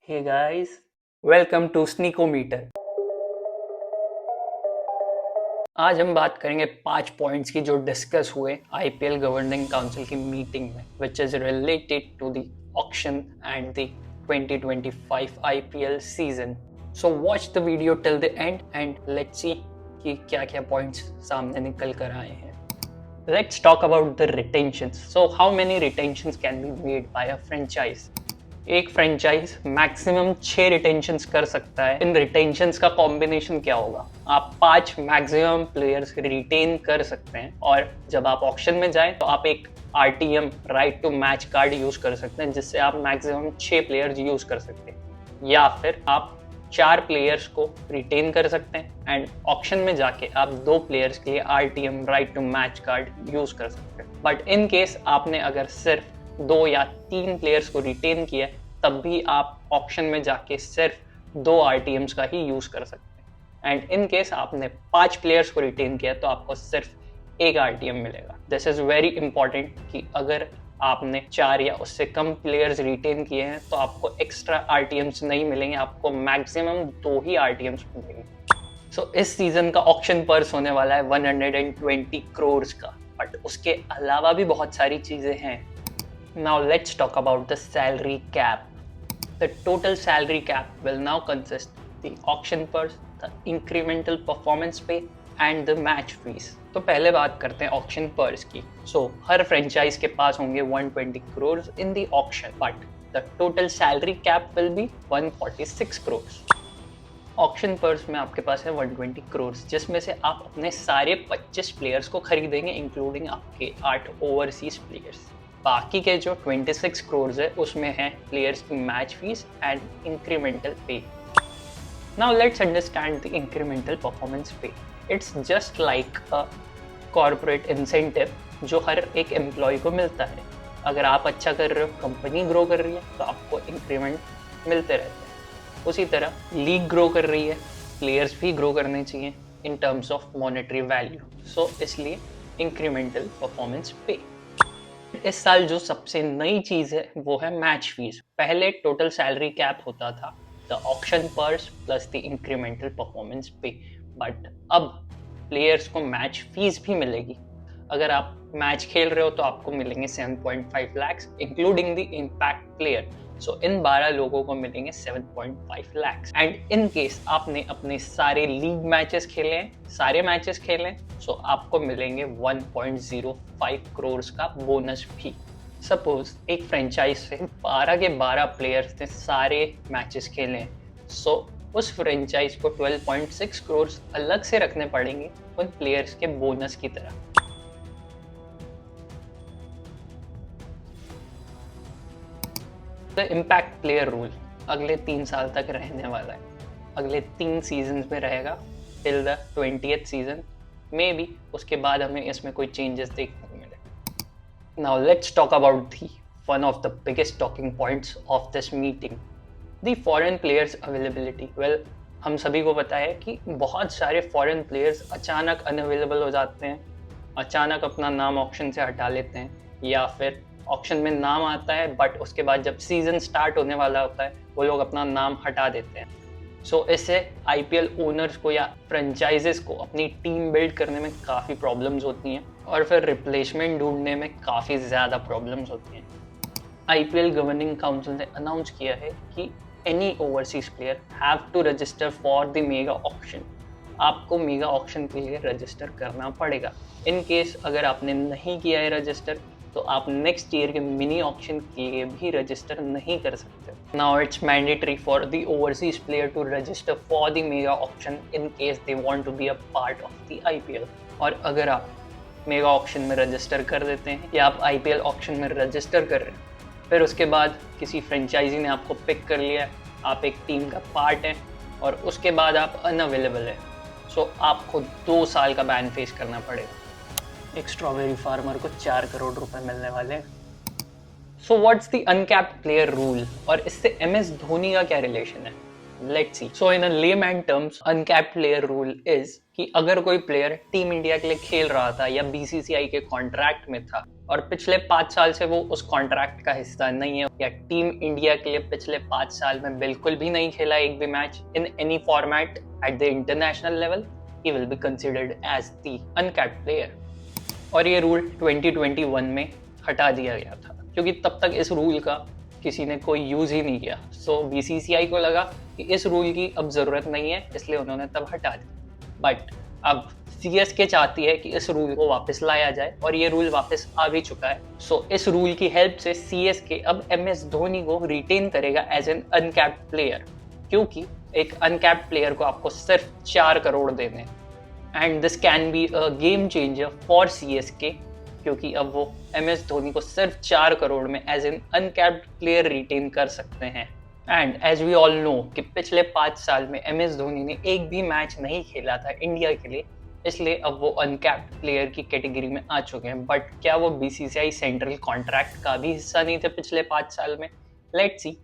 Hey guys, welcome to Sneakometer. आज हम बात करेंगे 5 पॉइंट्स की जो डिस्कस हुए आईपीएल गवर्निंग काउंसिल की मीटिंग में, which is related to the auction and the 2025 IPL season. So watch the video till the end and let's see कि क्या क्या पॉइंट्स सामने निकल कर आए हैं। Let's talk about the retentions. So how many retentions can be made by a franchise? एक franchise maximum 6 रिटेंशंस कर सकता है। इन रिटेंशंस का कॉम्बिनेशन क्या होगा? आप 5 मैक्सिमम प्लेयर्स रिटेन कर सकते हैं और जब आप ऑक्शन में जाएं तो आप एक RTM right to match card use कर सकते हैं, जिससे आप मैक्सिमम 6 प्लेयर्स यूज कर सकते हैं। या फिर आप 4 प्लेयर्स को रिटेन कर सकते हैं एंड ऑक्शन में जाके आप 2 प्लेयर्स के लिए RTM right to match card use कर सकते हैं। बट इन केस आपने अगर सिर्फ 2 या 3 प्लेयर्स को रिटेन किया तब भी आप ऑक्शन में जाके सिर्फ 2 आरटीएम्स का ही यूज कर सकते हैं। एंड इन केस आपने 5 प्लेयर्स को रिटेन किया तो आपको सिर्फ एक आरटीएम मिलेगा। दिस इज वेरी इंपॉर्टेंट कि अगर आपने 4 या उससे कम प्लेयर्स रिटेन किए हैं तो आपको एक्स्ट्रा आरटीएम्स नहीं मिलेंगे, आपको मैक्सिमम 2 ही आरटीएम्स मिलेंगे। सो इस सीजन का ऑक्शन पर्स होने वाला है 120 करोड़ का, बट उसके अलावा भी बहुत सारी चीजें हैं। Now let's talk about the salary cap. The total salary cap will now consist the auction purse, the incremental performance pay and the match fees. तो पहले बात करते हैं ऑक्शन पर्स की। हर फ्रेंचाइज के पास होंगे 120 crore in the auction, but the total salary cap will be 146 crore. Auction purse में आपके पास है 120 करोड़, जिसमें से आप अपने सारे 25 प्लेयर्स को खरीदेंगे, इंक्लूडिंग आपके 8 ओवरसीज प्लेयर्स। बाकी के जो 26 करोड़ है उसमें है प्लेयर्स की match fee and incremental pay. Now let's understand the incremental performance pay. It's just like a corporate incentive जो हर एक एम्प्लॉय को मिलता है। अगर आप अच्छा कर रहे हो, कंपनी ग्रो कर रही है, तो आपको इंक्रीमेंट मिलते रहते हैं। उसी तरह लीग ग्रो कर रही है, प्लेयर्स भी ग्रो करने चाहिए in terms of monetary value. So इसलिए इंक्रीमेंटल परफॉर्मेंस पे। इस साल जो सबसे नई चीज है वो है मैच फीस। पहले टोटल सैलरी कैप होता था the auction purse plus the incremental performance पे, बट अब प्लेयर्स को मैच फीस भी मिलेगी। अगर आप मैच खेल रहे हो तो आपको मिलेंगे 7.5 lakh including the impact player. So इन 12 लोगों को मिलेंगे 7.5 लाख। एंड इन केस आपने अपने सारे लीग मैचेस खेले हैं, सारे मैचेस खेले हैं, सो आपको मिलेंगे 1.05 करोड़ का बोनस भी। सपोज एक फ्रेंचाइज से 12 के 12 प्लेयर्स ने सारे मैचेस खेले हैं, सो उस फ्रेंचाइज को 12.6 करोड़ अलग से रखने पड़ेंगे उन प्लेयर्स के बोनस की तरह। द इम्पैक्ट प्लेयर रूल अगले 3 साल तक रहने वाला है। अगले 3 सीजन में रहेगा till the 20th season. May be उसके बाद हमें इसमें कोई चेंजेस देखने को मिले। Now let's talk about the one of the biggest talking points of this meeting, the foreign players availability. Well, हम सभी को पता है कि बहुत सारे फॉरेन प्लेयर्स अचानक अनअवेलेबल हो जाते हैं, अचानक अपना नाम ऑक्शन से हटा लेते हैं, या फिर ऑक्शन में नाम आता है बट उसके बाद जब सीजन स्टार्ट होने वाला होता है वो लोग अपना नाम हटा देते हैं। इससे आईपीएल ओनर्स को या फ्रेंचाइजेस को अपनी टीम बिल्ड करने में काफ़ी प्रॉब्लम्स होती हैं और फिर रिप्लेसमेंट ढूंढने में काफ़ी ज़्यादा प्रॉब्लम्स होती हैं। आईपीएल गवर्निंग काउंसिल ने अनाउंस किया है कि any overseas player have to register for the mega auction. आपको मेगा ऑक्शन के लिए रजिस्टर करना पड़ेगा। इन केस अगर आपने नहीं किया है रजिस्टर तो आप नेक्स्ट ईयर के मिनी ऑक्शन के लिए भी रजिस्टर नहीं कर सकते। Now it's mandatory for the overseas player to register for the mega auction in case they want to be a part of the IPL. और अगर आप मेगा ऑक्शन में रजिस्टर कर देते हैं या आप आईपीएल ऑक्शन में रजिस्टर कर रहे हैं, फिर उसके बाद किसी फ्रेंचाइजी ने आपको पिक कर लिया है, आप एक टीम का पार्ट हैं और उसके बाद आप अनअवेलेबल हैं, सो आपको 2 साल का बैन फेस करना पड़ेगा। एक स्ट्रॉबेरी फार्मर को 4 करोड़ रुपए मिलने वाले हैं। So what's the uncapped player rule और इससे एमएस धोनी का क्या रिलेशन है? Let's see. So in a layman terms, uncapped player rule is कि अगर कोई प्लेयर टीम इंडिया के लिए खेल रहा था या बीसीसीआई के कॉन्ट्रैक्ट में था और पिछले 5 साल से वो उस कॉन्ट्रैक्ट का हिस्सा नहीं है या टीम इंडिया के लिए पिछले 5 साल में बिल्कुल भी नहीं खेला एक भी match in any format at the international level, he will be considered as the uncapped player। और ये रूल 2021 में हटा दिया गया था क्योंकि तब तक इस रूल का किसी ने कोई यूज ही नहीं किया। सो बीसीसीआई को लगा कि इस रूल की अब जरूरत नहीं है, इसलिए उन्होंने तब हटा दिया। बट अब सीएसके चाहती है कि इस रूल को वापस लाया जाए और ये रूल वापस आ भी चुका है। सो इस रूल की हेल्प से सीएसके अब एमएस धोनी को रिटेन करेगा एज एन अनकैप्ड प्लेयर, क्योंकि एक अनकैप्ड प्लेयर को आपको सिर्फ 4 करोड़ देने। And this can be a game changer for CSK, क्योंकि अब वो एमएस धोनी को सिर्फ 4 करोड़ में as an uncapped player retain कर सकते हैं। And as we all know कि पिछले 5 साल में एमएस धोनी ने एक भी मैच नहीं खेला था इंडिया के लिए, इसलिए अब वो अनकैप्ड प्लेयर की कैटेगरी में आ चुके हैं। बट क्या वो बीसीसीआई सेंट्रल कॉन्ट्रैक्ट का भी हिस्सा नहीं थे पिछले 5 साल में? Let's see.